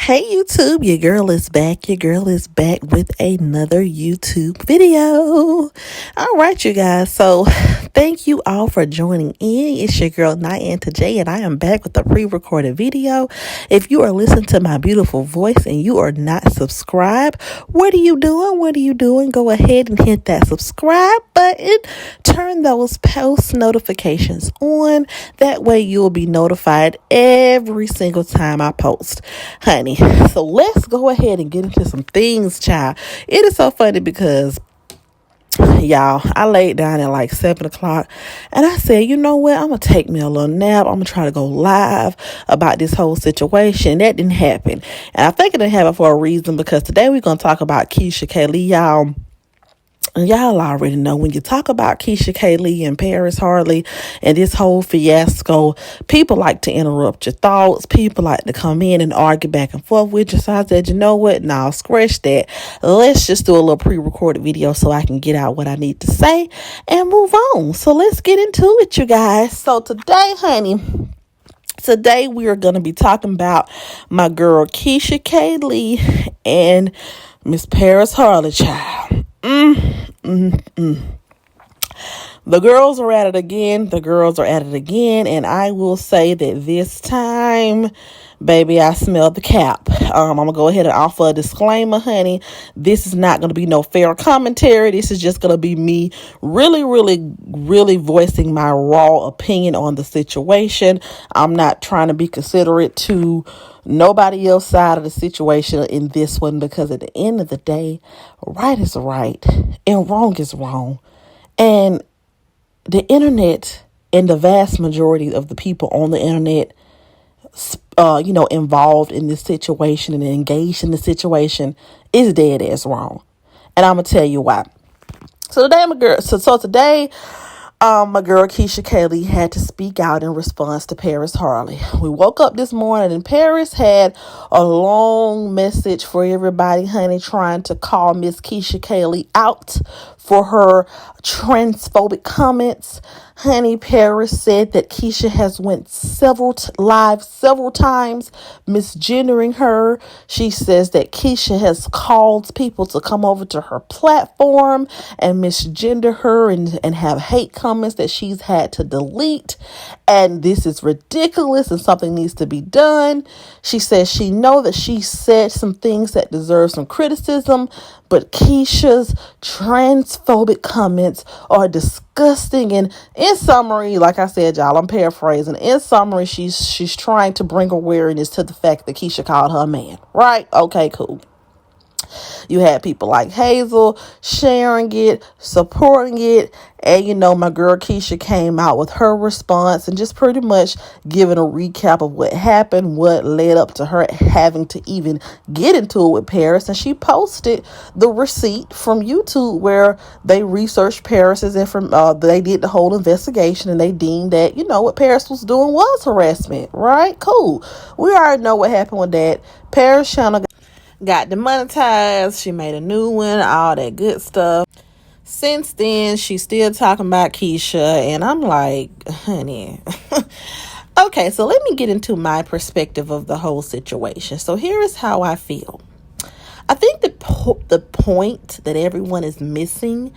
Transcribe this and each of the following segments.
Hey YouTube, your girl is back. Your girl is back with another YouTube video. All right, you guys. So thank you all for joining in. It's your girl Nyanta J, and I am back with a pre-recorded video. If you are listening to my beautiful voice and you are not subscribed, what are you doing? What are you doing? Go ahead and hit that subscribe button. Turn those post notifications on. That way you'll be notified every single time I post, honey. So let's go ahead and get into some things, child. It is so funny because y'all, I laid down at like 7 o'clock and I said, you know what? I'm going to take me a little nap. I'm going to try to go live about this whole situation. That didn't happen. And I think it didn't happen for a reason, because today we're going to talk about Keisha Kaylee, y'all. And y'all already know, when you talk about Keisha Kaylee and Paris Hartley and this whole fiasco, people like to interrupt your thoughts. People like to come in and argue back and forth with you. So I said, you know what? Nah, scratch that. Let's just do a little pre-recorded video so I can get out what I need to say and move on. So let's get into it, you guys. So today, honey, today we are going to be talking about my girl Keisha Kaylee and Miss Paris Hartley, child. The girls are at it again. And I will say that this time, baby, I smell the cap. I'm going to go ahead and offer a disclaimer, honey. This is not going to be no fair commentary. This is just going to be me really voicing my raw opinion on the situation. I'm not trying to be considerate to nobody else's side of the situation in this one, because at the end of the day, right is right and wrong is wrong. And the internet, and the vast majority of the people on the internet, involved in this situation and engaged in the situation, is dead ass wrong. And I'm gonna tell you why. So today, my girl Keisha Kaylee had to speak out in response to Paris Hartley. We woke up this morning and Paris had a long message for everybody, honey, trying to call Miss Keisha Kaylee out for her transphobic comments. Honey, Paris said that Keisha has went live several times misgendering her. She says that Keisha has called people to come over to her platform and misgender her and have hate comments that she's had to delete. And this is ridiculous and something needs to be done. She says she knows that she said some things that deserve some criticism, but Keisha's transphobic comments are disgusting. And in summary, like I said, y'all, I'm paraphrasing. In summary, she's trying to bring awareness to the fact that Keisha called her a man. Right? Okay, cool. You had people like Hazel sharing it, supporting it. And, my girl Keisha came out with her response and just pretty much giving a recap of what happened, what led up to her having to even get into it with Paris. And she posted the receipt from YouTube where they researched Paris's they did the whole investigation, and they deemed that, what Paris was doing was harassment. Right? Cool. We already know what happened with that. Paris channel got demonetized. She made a new one, all that good stuff. Since then, she's still talking about Keisha, and I'm like, honey. Okay, so let me get into my perspective of the whole situation. So here is how I feel. I think the point that everyone is missing,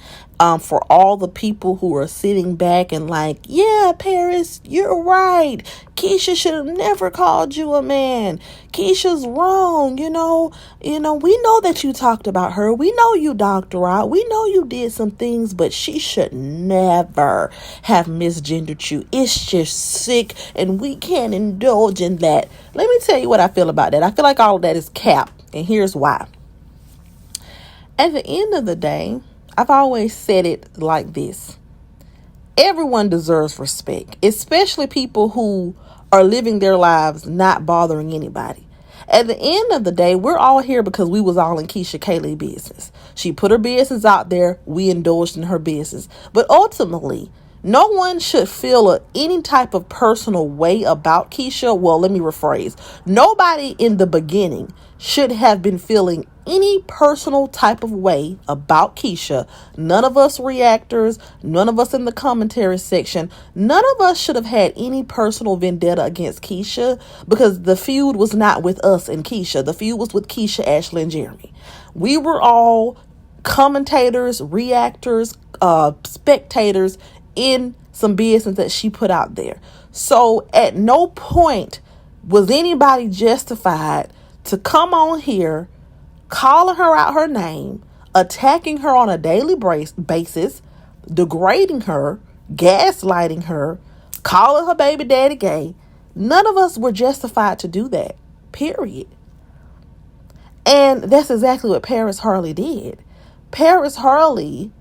for all the people who are sitting back and like, yeah, Paris, you're right. Keisha should have never called you a man. Keisha's wrong. We know that you talked about her. We know you dogged her out. We know you did some things, but she should never have misgendered you. It's just sick, and we can't indulge in that. Let me tell you what I feel about that. I feel like all of that is cap, and here's why. At the end of the day, I've always said it like this. Everyone deserves respect, especially people who are living their lives not bothering anybody. At the end of the day, we're all here because we was all in Keisha Kaylee business. She put her business out there. We indulged in her business. But ultimately, No one should feel any type of personal way about Keisha. Well, let me rephrase. Nobody in the beginning should have been feeling any personal type of way about Keisha. None of us reactors, none of us in the commentary section, none of us should have had any personal vendetta against Keisha, because the feud was not with us and Keisha. The feud was with Keisha, Ashley, and Jeremy. We were all commentators, reactors, spectators in some business that she put out there. So at no point was anybody justified to come on here calling her out her name, attacking her on a daily basis, degrading her, gaslighting her, calling her baby daddy gay. None of us were justified to do that, period. And that's exactly what Paris Harley did. Paris Harley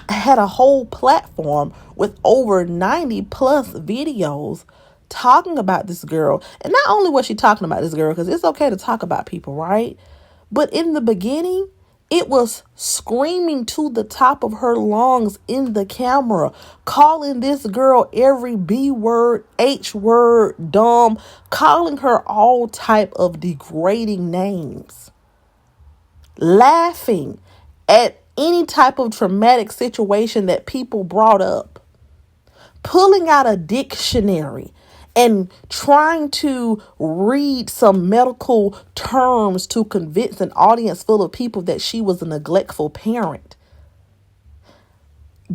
had a whole platform with over 90 plus videos talking about this girl. And not only was she talking about this girl, because it's okay to talk about people, right? But in the beginning, it was screaming to the top of her lungs in the camera, calling this girl every B word, H word, dumb, calling her all type of degrading names, laughing at any type of traumatic situation that people brought up, pulling out a dictionary and trying to read some medical terms to convince an audience full of people that she was a neglectful parent,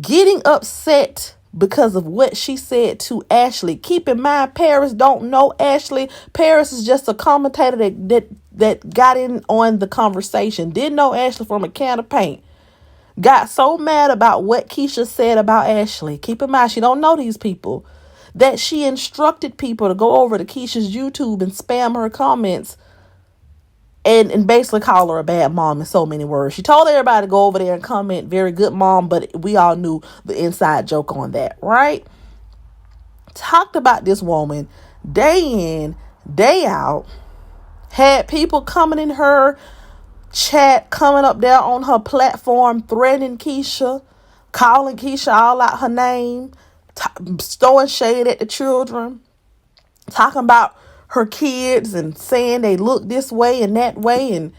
getting upset because of what she said to Ashley. Keep in mind, Paris don't know Ashley. Paris is just a commentator that got in on the conversation, didn't know Ashley from a can of paint. Got so mad about what Keisha said about Ashley. Keep in mind, she don't know these people. That she instructed people to go over to Keisha's YouTube and spam her comments and basically call her a bad mom in so many words. She told everybody to go over there and comment, very good mom, but we all knew the inside joke on that, right? Talked about this woman day in, day out. Had people coming in her chat, coming up there on her platform, threatening Keisha, calling Keisha all out her name, throwing shade at the children, talking about her kids and saying they look this way and that way. And,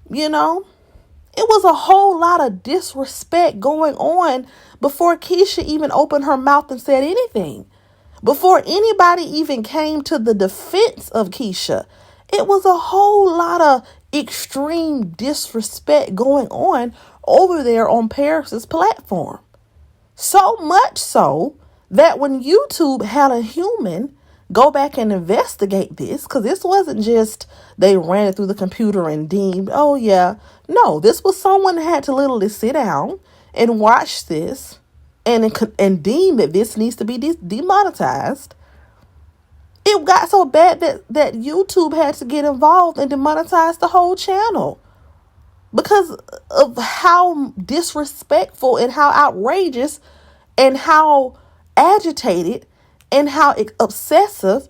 it was a whole lot of disrespect going on before Keisha even opened her mouth and said anything. Before anybody even came to the defense of Keisha, it was a whole lot of extreme disrespect going on over there on Paris's platform. So much so that when YouTube had a human go back and investigate this, because this wasn't just they ran it through the computer and deemed, oh yeah, no, this was someone that had to literally sit down and watch this and deem that this needs to be demonetized. It got so bad that YouTube had to get involved and demonetize the whole channel because of how disrespectful and how outrageous and how agitated and how obsessive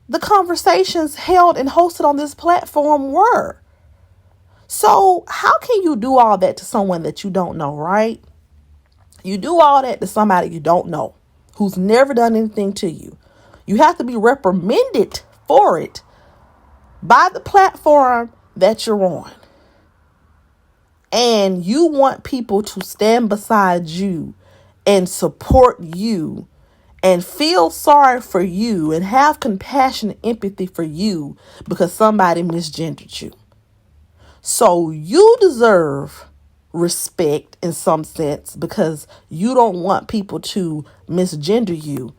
the conversations held and hosted on this platform were. So how can you do all that to someone that you don't know, right? You do all that to somebody you don't know, who's never done anything to you. You have to be reprimanded for it by the platform that you're on. And you want people to stand beside you and support you and feel sorry for you and have compassion and empathy for you because somebody misgendered you. So you deserve respect in some sense because you don't want people to misgender you.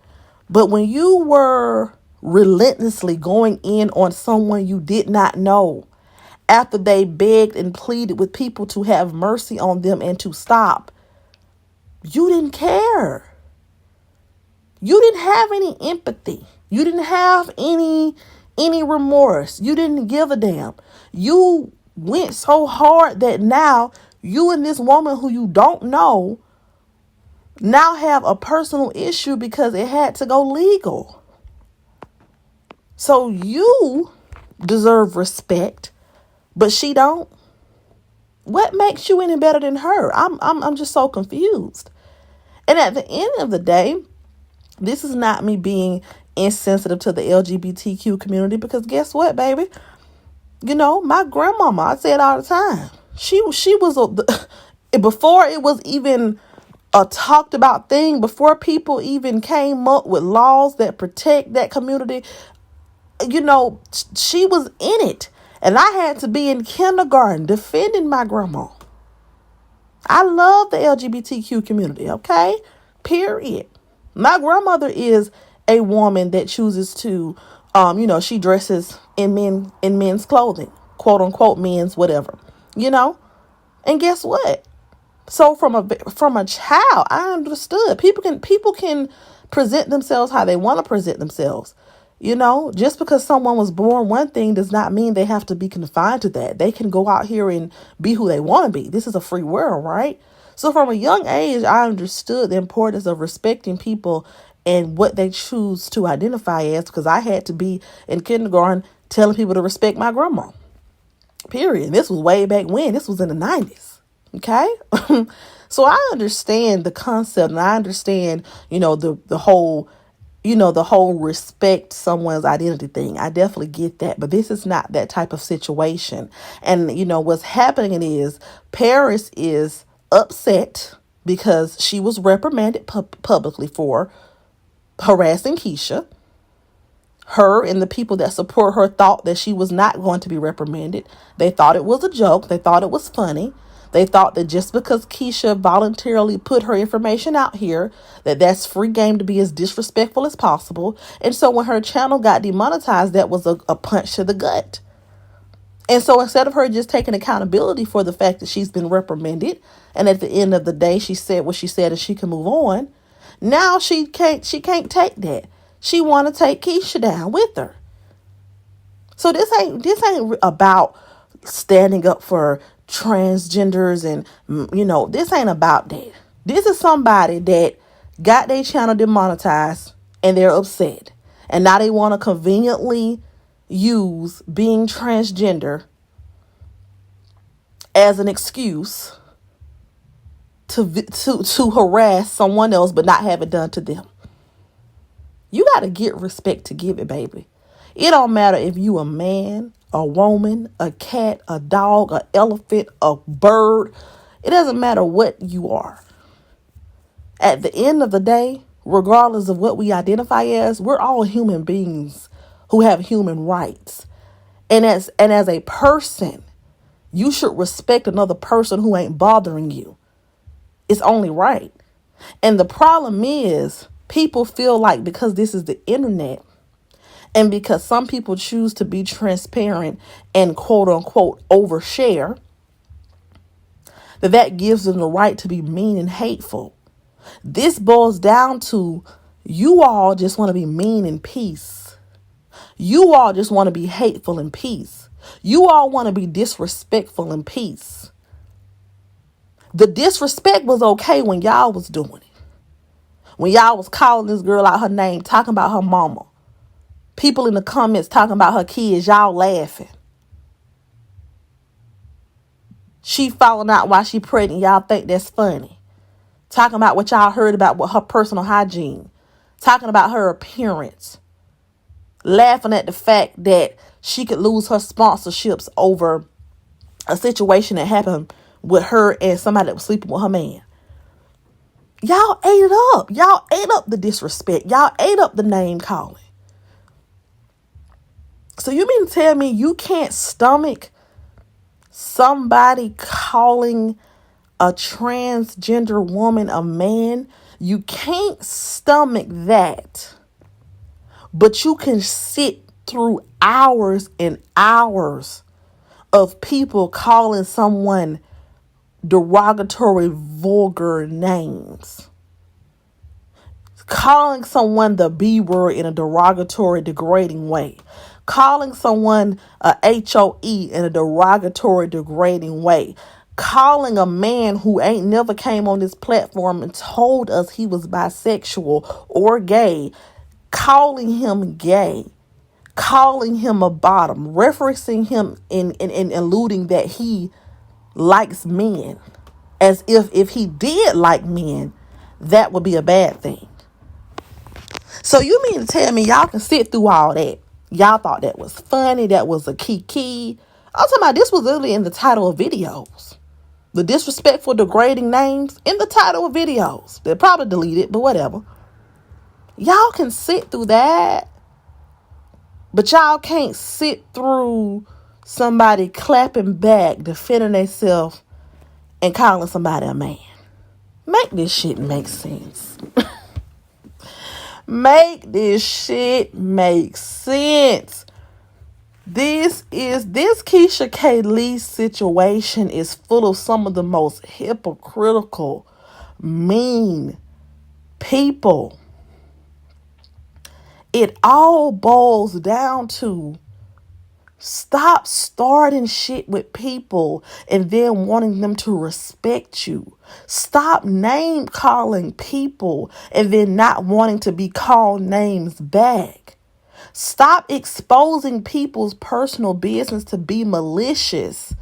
But when you were relentlessly going in on someone you did not know after they begged and pleaded with people to have mercy on them and to stop, you didn't care. You didn't have any empathy. You didn't have any remorse. You didn't give a damn. You went so hard that now you and this woman who you don't know now have a personal issue because it had to go legal. So you deserve respect, but she don't. What makes you any better than her? I'm just so confused. And at the end of the day, this is not me being insensitive to the LGBTQ community, because guess what, baby? My grandmama, I say it all the time. She was before it was even a talked about thing, before people even came up with laws that protect that community, she was in it. And I had to be in kindergarten defending my grandma. I love the LGBTQ community, okay? Period. My grandmother is a woman that chooses to, she dresses in men's clothing, quote unquote men's whatever, And guess what? So from a child, I understood people can present themselves how they want to present themselves. Just because someone was born one thing does not mean they have to be confined to that. They can go out here and be who they want to be. This is a free world, right? So from a young age, I understood the importance of respecting people and what they choose to identify as, because I had to be in kindergarten telling people to respect my grandma. Period. This was way back when. This was in the 90s. Okay? So I understand the concept, and I understand, the whole respect someone's identity thing. I definitely get that, but this is not that type of situation. And, what's happening is Paris is upset because she was reprimanded publicly for harassing Keisha. Her and the people that support her thought that she was not going to be reprimanded. They thought it was a joke. They thought it was funny. They thought that just because Keisha voluntarily put her information out here, that's free game to be as disrespectful as possible. And so when her channel got demonetized, that was a punch to the gut. And so instead of her just taking accountability for the fact that she's been reprimanded, and at the end of the day, she said what she said and she can move on, now she can't take that. She want to take Keisha down with her. So this ain't about standing up for transgenders and, this ain't about that. This is somebody that got their channel demonetized and they're upset. And now they want to conveniently use being transgender as an excuse to harass someone else but not have it done to them. You got to get respect to give it, baby. It don't matter if you a man, a woman, a cat, a dog, an elephant, a bird. It doesn't matter what you are. At the end of the day, regardless of what we identify as, we're all human beings who have human rights. And as a person, you should respect another person who ain't bothering you. It's only right. And the problem is, people feel like because this is the internet, and because some people choose to be transparent and quote unquote overshare, that gives them the right to be mean and hateful. This boils down to you all just want to be mean in peace. You all just want to be hateful in peace. You all want to be disrespectful in peace. The disrespect was okay when y'all was doing it. When y'all was calling this girl out her name, talking about her mama. People in the comments talking about her kids, y'all laughing. She falling out while she pregnant, y'all think that's funny. Talking about what y'all heard about with her personal hygiene. Talking about her appearance. Laughing at the fact that she could lose her sponsorships over a situation that happened with her and somebody that was sleeping with her man. Y'all ate it up. Y'all ate up the disrespect. Y'all ate up the name calling. So you mean to tell me you can't stomach somebody calling a transgender woman a man? You can't stomach that. But you can sit through hours and hours of people calling someone derogatory, vulgar names. Calling someone the B word in a derogatory, degrading way. Calling someone a HOE in a derogatory, degrading way. Calling a man who ain't never came on this platform and told us he was bisexual or gay. Calling him gay. Calling him a bottom. Referencing him in alluding that he likes men. As if he did like men, that would be a bad thing. So you mean to tell me y'all can sit through all that? Y'all thought that was funny, that was a key. I'm talking about this was literally in the title of videos. The disrespectful, degrading names in the title of videos. They'll probably delete it, but whatever. Y'all can sit through that, but y'all can't sit through somebody clapping back, defending themselves, and calling somebody a man. Make this shit make sense. Make this shit make sense. This Keisha K. Lee situation is full of some of the most hypocritical, mean people. It all boils down to stop starting shit with people and then wanting them to respect you. Stop name calling people and then not wanting to be called names back. Stop exposing people's personal business to be malicious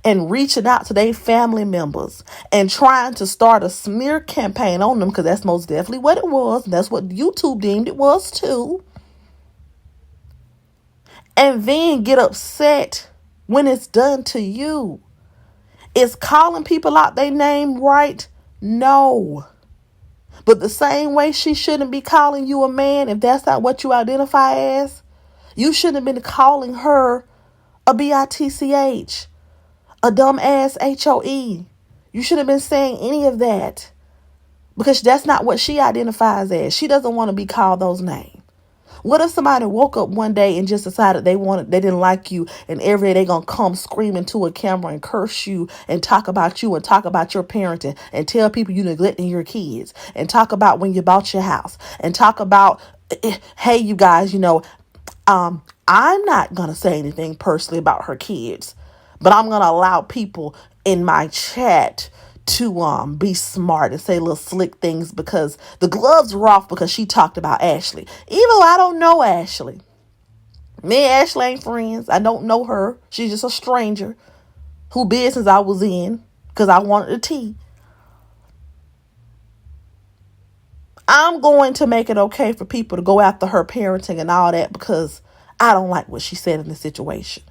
and reaching out to their family members and trying to start a smear campaign on them, because that's most definitely what it was. That's what YouTube deemed it was too. And then get upset when it's done to you. Is calling people out their name right? No. But the same way she shouldn't be calling you a man if that's not what you identify as, you shouldn't have been calling her a bitch, a dumbass HOE. You shouldn't have been saying any of that because that's not what she identifies as. She doesn't want to be called those names. What if somebody woke up one day and just decided they didn't like you, and every day they gonna come screaming to a camera and curse you and talk about you and talk about your parenting and tell people you neglecting your kids and talk about when you bought your house and talk about, hey, you guys, I'm not gonna say anything personally about her kids, but I'm gonna allow people in my chat to be smart and say little slick things because the gloves were off because she talked about Ashley. Even though I don't know Ashley. Me and Ashley ain't friends. I don't know her. She's just a stranger who business I was in because I wanted the tea. I'm going to make it okay for people to go after her parenting and all that because I don't like what she said in the situation.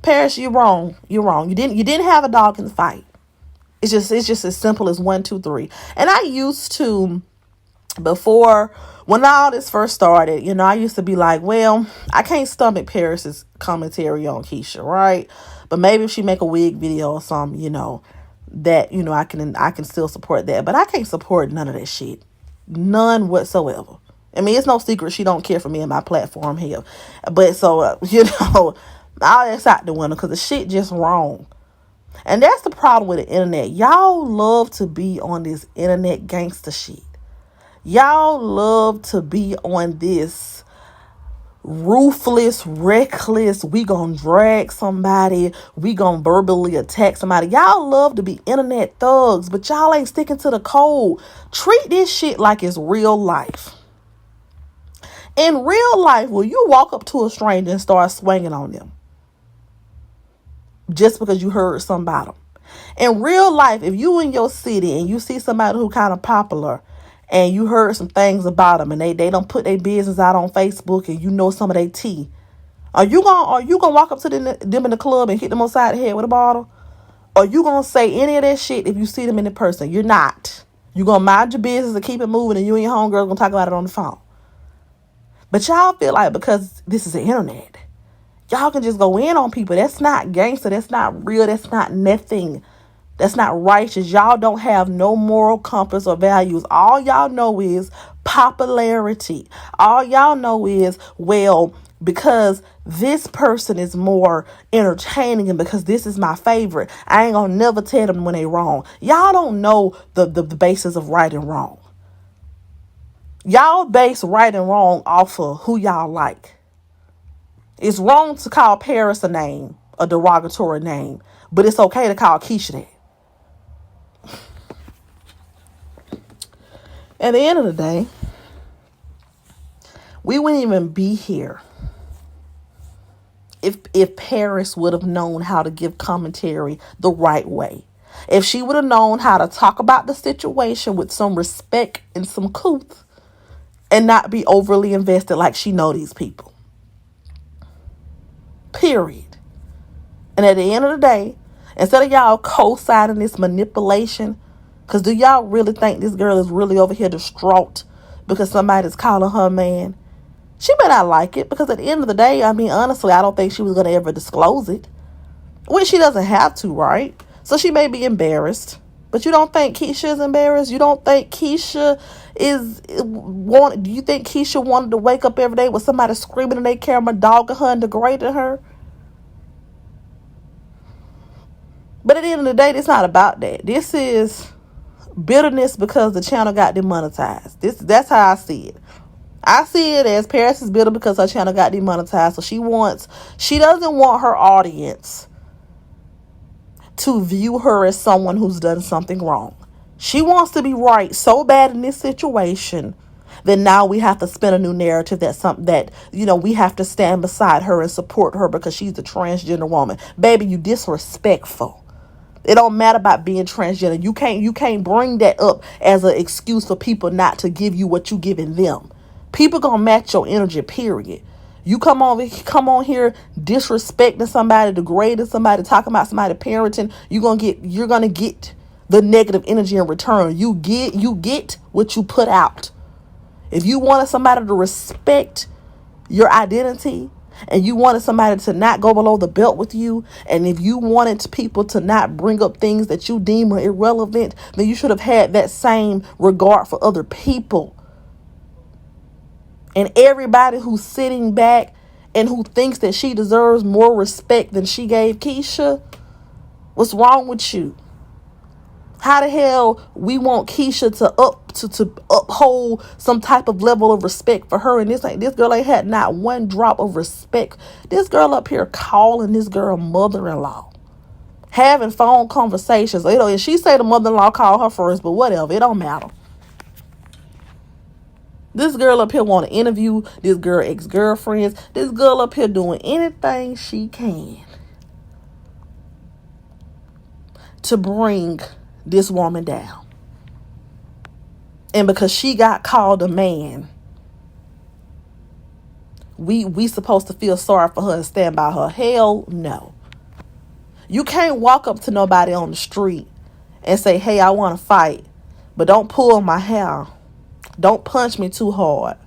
Paris, you're wrong. You're wrong. You didn't have a dog in the fight. It's just as simple as 1, 2, 3. And I used to, before, when all this first started, I used to be like, well, I can't stomach Paris's commentary on Keisha, right? But maybe if she make a wig video or something, that, I can still support that. But I can't support none of that shit. None whatsoever. I mean, it's no secret she don't care for me and my platform here. But so, all that's out the window because the shit just wrong. And that's the problem with the internet. Y'all love to be on this internet gangster shit. Y'all love to be on this ruthless, reckless, we gonna drag somebody, we gonna verbally attack somebody. Y'all love to be internet thugs, but y'all ain't sticking to the code. Treat this shit like it's real life. In real life, will you walk up to a stranger and start swinging on them? Just because you heard something about them. In real life, if you in your city and you see somebody who kind of popular and you heard some things about them and they don't put their business out on Facebook and you know some of their tea, are you gonna walk up to them in the club and hit them on the side of the head with a bottle? Are you gonna say any of that shit if you see them in person? You're not. You gonna mind your business and keep it moving, and you and your homegirl gonna talk about it on the phone. But y'all feel like because this is the internet, y'all can just go in on people. That's not gangster. That's not real. That's not nothing. That's not righteous. Y'all don't have no moral compass or values. All y'all know is popularity. All y'all know is, well, because this person is more entertaining and because this is my favorite, I ain't gonna never tell them when they wrong. Y'all don't know the basis of right and wrong. Y'all base right and wrong off of who y'all like. It's wrong to call Paris a name, a derogatory name, but it's okay to call Keisha that. At the end of the day, we wouldn't even be here if Paris would have known how to give commentary the right way. If she would have known how to talk about the situation with some respect and some couth and not be overly invested like she know these people. Period. And at the end of the day, instead of y'all co-signing this manipulation, because do y'all really think this girl is really over here distraught because somebody's calling her man? She may not like it, because at the end of the day, I mean, honestly, I don't think she was going to ever disclose it. Which she doesn't have to, right? So she may be embarrassed. But you don't think Keisha is embarrassed? You don't think Keisha do you think Keisha wanted to wake up every day with somebody screaming in their camera, dogging her and degrading her? But at the end of the day, it's not about that. This is bitterness because the channel got demonetized. That's how I see it. I see it as Paris is bitter because her channel got demonetized. So she doesn't want her audience to view her as someone who's done something wrong. She wants to be right so bad in this situation that now we have to spin a new narrative that we have to stand beside her and support her because she's a transgender woman. Baby, you disrespectful. It don't matter about being transgender. You can't bring that up as an excuse for people not to give you what you giving them. People gonna match your energy, period. You come on here disrespecting somebody, degrading somebody, talking about somebody parenting, you're gonna get the negative energy in return. You get what you put out. If you wanted somebody to respect your identity, and you wanted somebody to not go below the belt with you, and if you wanted people to not bring up things that you deem are irrelevant, then you should have had that same regard for other people. And everybody who's sitting back and who thinks that she deserves more respect than she gave Keisha, what's wrong with you? How the hell we want Keisha to uphold some type of level of respect for her, and this girl ain't had not one drop of respect. This girl up here calling this girl mother-in-law, having phone conversations. And she say the mother-in-law called her first, but whatever, it don't matter. This girl up here want to interview this girl ex-girlfriends. This girl up here doing anything she can to bring this woman down. And because she got called a man, we supposed to feel sorry for her and stand by her. Hell no. You can't walk up to nobody on the street and say, hey, I want to fight, but don't pull my hair. Don't punch me too hard.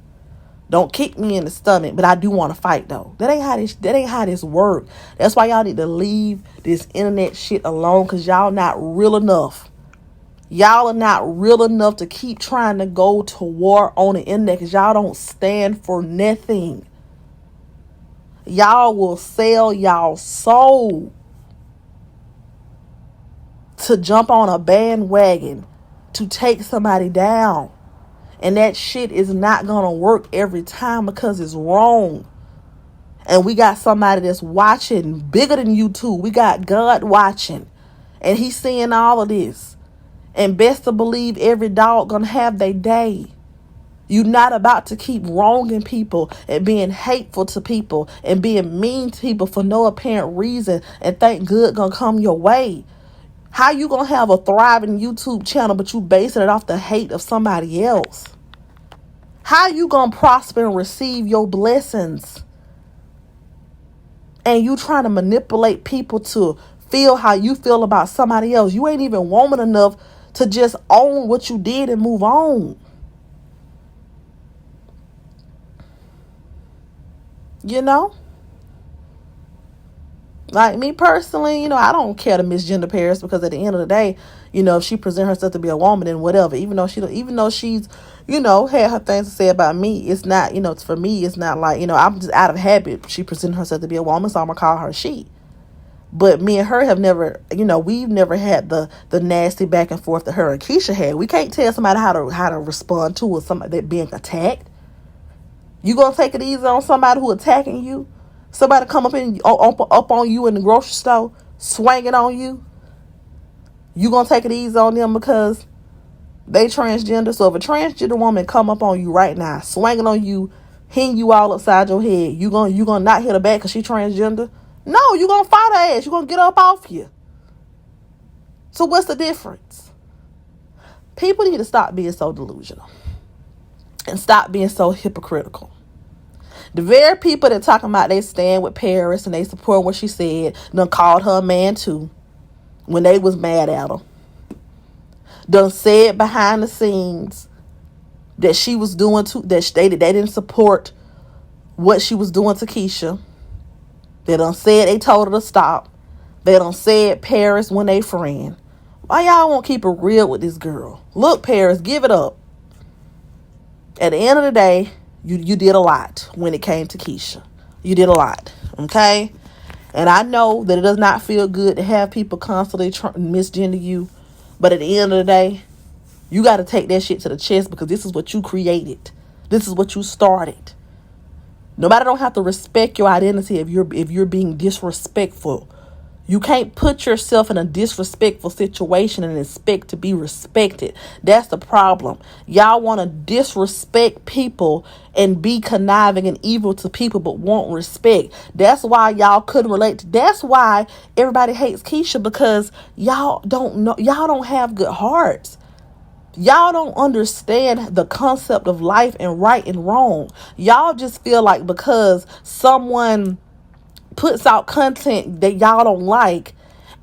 Don't kick me in the stomach, but I do want to fight though. That ain't how this work. That's why y'all need to leave this internet shit alone, because y'all not real enough. Y'all are not real enough to keep trying to go to war on the internet, because y'all don't stand for nothing. Y'all will sell y'all soul to jump on a bandwagon to take somebody down. And that shit is not going to work every time because it's wrong. And we got somebody that's watching bigger than you too. We got God watching. And he's seeing all of this. And best to believe every dog going to have their day. You're not about to keep wronging people and being hateful to people and being mean to people for no apparent reason and think good going to come your way. How you going to have a thriving YouTube channel but you basing it off the hate of somebody else? How you going to prosper and receive your blessings and you trying to manipulate people to feel how you feel about somebody else? You ain't even woman enough to just own what you did and move on. You know? Like me personally, I don't care to misgender Paris, because at the end of the day, if she present herself to be a woman, then whatever. Even though she's, had her things to say about me, it's not, for me, it's not like, I'm just out of habit. She presented herself to be a woman, so I'm gonna call her she. But me and her have never, we've never had the nasty back and forth that her and Keisha had. We can't tell somebody how to respond to somebody that being attacked. You gonna take it easy on somebody who attacking you? Somebody come up on you in the grocery store, swinging on you. You gonna take it easy on them because they transgender? So if a transgender woman come up on you right now, swinging on you, hitting you all upside your head, you gonna not hit her back because she transgender? No, you gonna fight her ass. You gonna get up off you. So what's the difference? People need to stop being so delusional and stop being so hypocritical. The very people that talking about they stand with Paris and they support what she said done called her a man too when they was mad at her. Done said behind the scenes that she was doing to that they didn't support what she was doing to Keisha. They done said they told her to stop. They done said Paris when they friend. Why y'all won't keep it real with this girl? Look, Paris, give it up. At the end of the day, you did a lot when it came to Keisha. You did a lot, okay? And I know that it does not feel good to have people constantly misgender you. But at the end of the day, you got to take that shit to the chest because this is what you created. This is what you started. Nobody don't have to respect your identity if you're being disrespectful. You can't put yourself in a disrespectful situation and expect to be respected. That's the problem. Y'all want to disrespect people and be conniving and evil to people but won't respect. That's why y'all couldn't relate. That's why everybody hates Keisha, because y'all don't have good hearts. Y'all don't understand the concept of life and right and wrong. Y'all just feel like because someone puts out content that y'all don't like,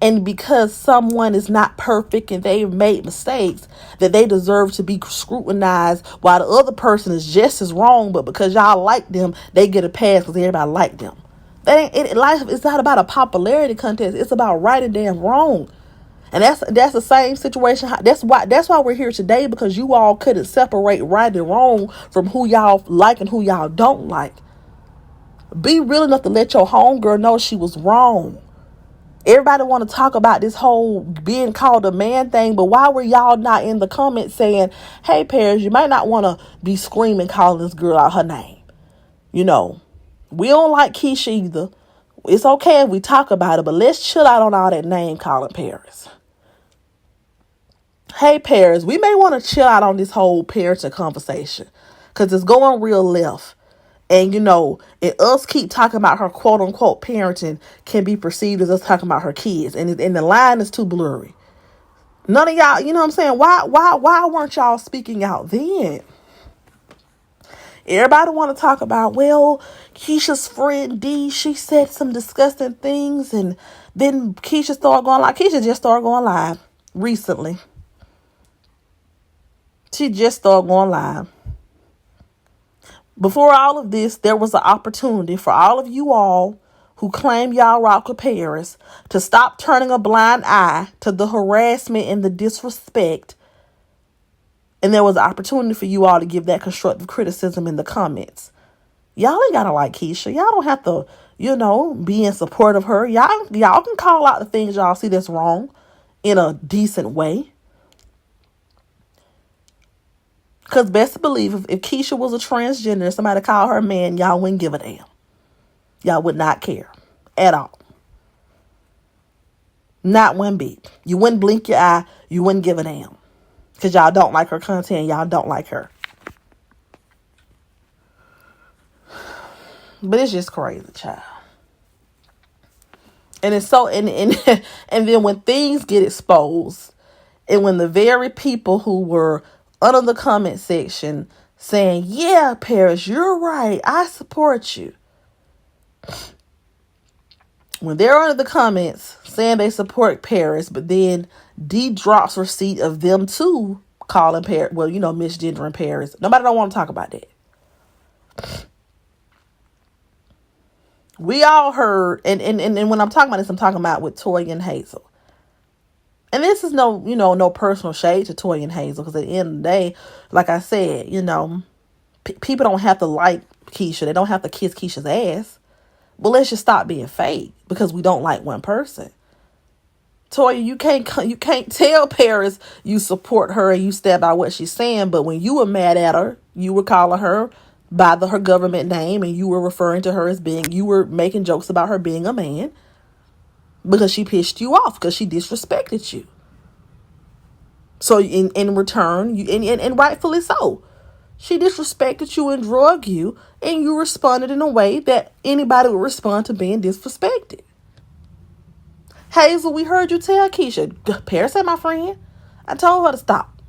and because someone is not perfect and they've made mistakes, that they deserve to be scrutinized while the other person is just as wrong, but because y'all like them, they get a pass because everybody like them. Life is not about a popularity contest. It's about right and damn wrong. And that's the same situation. That's why we're here today, because you all couldn't separate right and wrong from who y'all like and who y'all don't like. Be real enough to let your homegirl know she was wrong. Everybody want to talk about this whole being called a man thing, but why were y'all not in the comments saying, hey, Paris, you might not want to be screaming calling this girl out her name. You know, we don't like Keisha either. It's okay if we talk about it, but let's chill out on all that name calling, Paris. Hey, Paris, we may want to chill out on this whole parenting conversation because it's going real left. And, you know, and us keep talking about her quote unquote parenting can be perceived as us talking about her kids. And the line is too blurry. None of y'all, you know what I'm saying? Why weren't y'all speaking out then? Everybody want to talk about, well, Keisha's friend D, she said some disgusting things. And then Keisha started going live. Keisha just started going live recently. She just started going live. Before all of this, there was an opportunity for all of you all who claim y'all rock with Paris to stop turning a blind eye to the harassment and the disrespect. And there was an opportunity for you all to give that constructive criticism in the comments. Y'all ain't gotta like Keisha. Y'all don't have to, be in support of her. Y'all can call out the things y'all see that's wrong in a decent way. Because best believe if Keisha was a transgender and somebody called her a man, y'all wouldn't give a damn. Y'all would not care at all. Not one bit. You wouldn't blink your eye. You wouldn't give a damn. Because y'all don't like her content. Y'all don't like her. But it's just crazy, child. And it's so, and then when things get exposed, and when the very people who were under the comment section saying, yeah, Paris, you're right, I support you. When they're under the comments saying they support Paris, but then D drops receipt of them too calling Paris, misgendering Paris. Nobody don't want to talk about that. We all heard, and when I'm talking about this, I'm talking about with Toya and Hazel. And this is no personal shade to Toya and Hazel, because at the end of the day, like I said, people don't have to like Keisha. They don't have to kiss Keisha's ass. But let's just stop being fake because we don't like one person. Toya, you can't tell Paris you support her and you stand by what she's saying, but when you were mad at her, you were calling her by her government name, and you were referring to her as you were making jokes about her being a man. Because she pissed you off, because she disrespected you. So in return, and rightfully so, she disrespected you and drug you, and you responded in a way that anybody would respond to being disrespected. Hazel, we heard you tell Keisha. Paris ain't my friend. I told her to stop.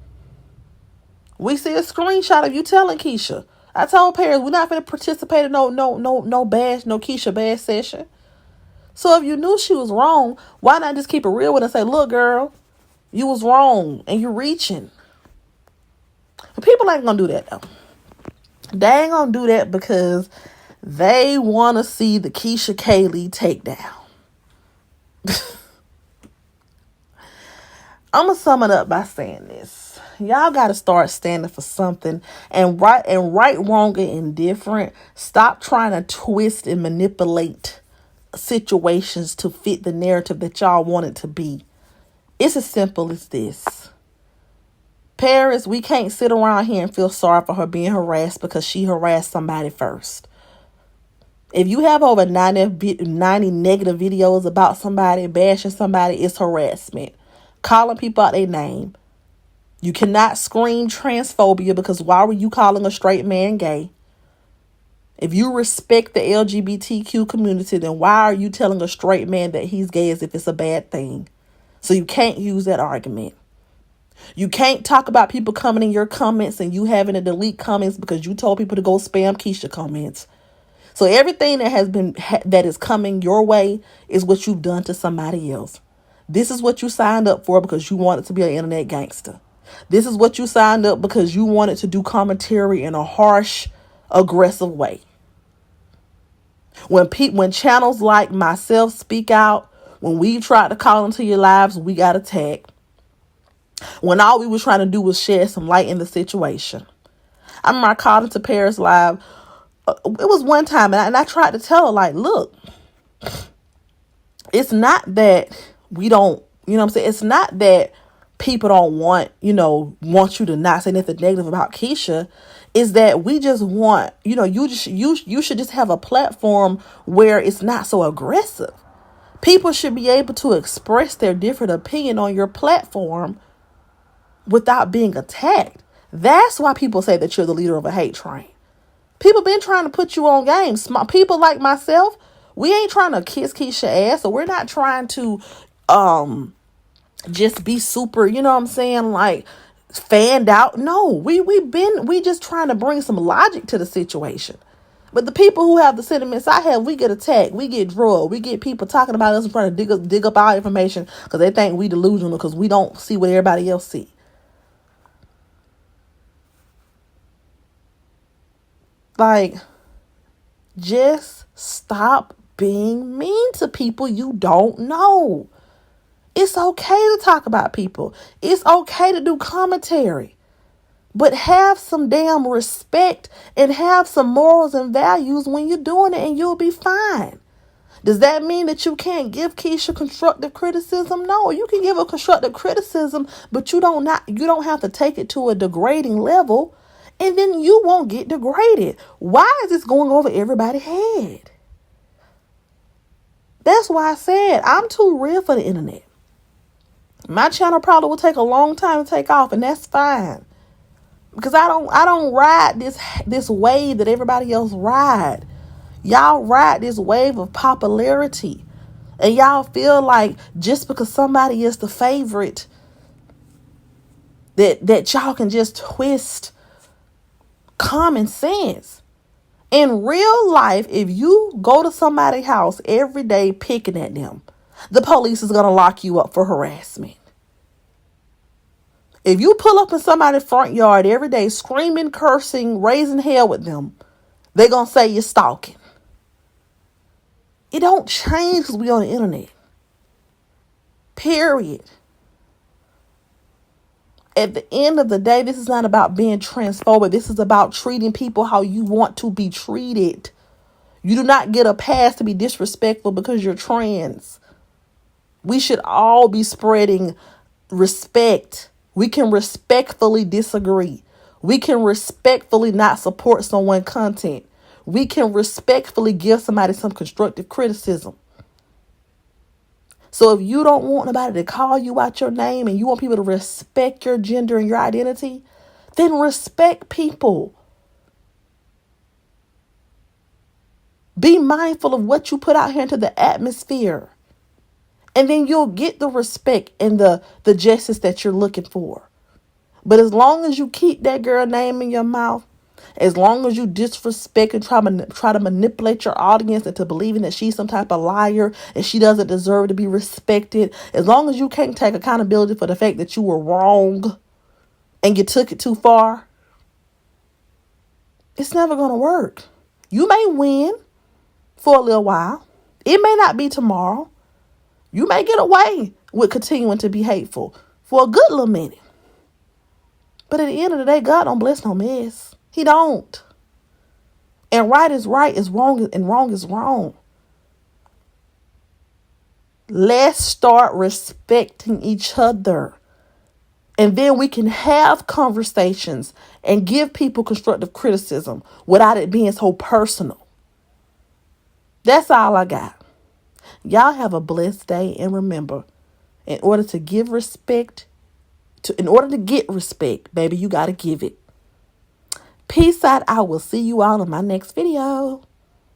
We see a screenshot of you telling Keisha. I told Paris we're not going to participate in no Keisha bash session. So if you knew she was wrong, why not just keep it real with her and say, look, girl, you was wrong and you're reaching. But people ain't gonna do that though. They ain't gonna do that because they want to see the Keisha Kaylee takedown. I'm gonna sum it up by saying this: y'all got to start standing for something, and right, wrong, and indifferent. Stop trying to twist and manipulate situations to fit the narrative that y'all want it to be. It's as simple as this. Paris, we can't sit around here and feel sorry for her being harassed because she harassed somebody first. If you have over 90 negative videos about somebody, bashing somebody, it's harassment. Calling people out their name. You cannot scream transphobia because why were you calling a straight man gay? If you respect the LGBTQ community, then why are you telling a straight man that he's gay as if it's a bad thing? So you can't use that argument. You can't talk about people coming in your comments and you having to delete comments because you told people to go spam Keisha comments. So everything that is coming your way is what you've done to somebody else. This is what you signed up for because you wanted to be an internet gangster. This is what you signed up because you wanted to do commentary in a harsh, aggressive way. When channels like myself speak out, when we tried to call into your lives, we got attacked. When all we was trying to do was shed some light in the situation. I remember I called into Paris Live. It was one time, and I tried to tell her, like, look, it's not that we don't, you know what I'm saying? It's not that people don't want you to not say anything negative about Keisha. Is that we just want, you should just have a platform where it's not so aggressive. People should be able to express their different opinion on your platform without being attacked. That's why people say that you're the leader of a hate train. People been trying to put you on game. People like myself, we ain't trying to kiss Keisha ass, or we're not trying to just be super, you know what I'm saying, like fanned out. No, we just trying to bring some logic to the situation. But the people who have the sentiments I have, we get attacked, we get drugged, we get people talking about us and trying to dig up our information because they think we delusional because we don't see what everybody else see. Like, just stop being mean to people you don't know. It's okay to talk about people. It's okay to do commentary. But have some damn respect and have some morals and values when you're doing it, and you'll be fine. Does that mean that you can't give Keisha constructive criticism? No, you can give her constructive criticism, but you don't have to take it to a degrading level, and then you won't get degraded. Why is this going over everybody's head? That's why I said I'm too real for the internet. My channel probably will take a long time to take off, and that's fine. Because I don't ride this wave that everybody else ride. Y'all ride this wave of popularity. And y'all feel like just because somebody is the favorite that y'all can just twist common sense. In real life, if you go to somebody's house every day picking at them, the police is going to lock you up for harassment. If you pull up in somebody's front yard every day screaming, cursing, raising hell with them, they're going to say you're stalking. It don't change because we on the internet. Period. At the end of the day, this is not about being transphobic. This is about treating people how you want to be treated. You do not get a pass to be disrespectful because you're trans. We should all be spreading respect. We can respectfully disagree. We can respectfully not support someone's content. We can respectfully give somebody some constructive criticism. So if you don't want nobody to call you out your name and you want people to respect your gender and your identity, then respect people. Be mindful of what you put out here into the atmosphere. And then you'll get the respect and the justice that you're looking for. But as long as you keep that girl name in your mouth, as long as you disrespect and try to manipulate your audience into believing that she's some type of liar and she doesn't deserve to be respected, as long as you can't take accountability for the fact that you were wrong and you took it too far, it's never going to work. You may win for a little while. It may not be tomorrow. You may get away with continuing to be hateful for a good little minute. But at the end of the day, God don't bless no mess. He don't. And right is right, is wrong, and wrong is wrong. Let's start respecting each other. And then we can have conversations and give people constructive criticism without it being so personal. That's all I got. Y'all have a blessed day. And remember, in order to get respect, baby, you got to give it. Peace out. I will see you all in my next video.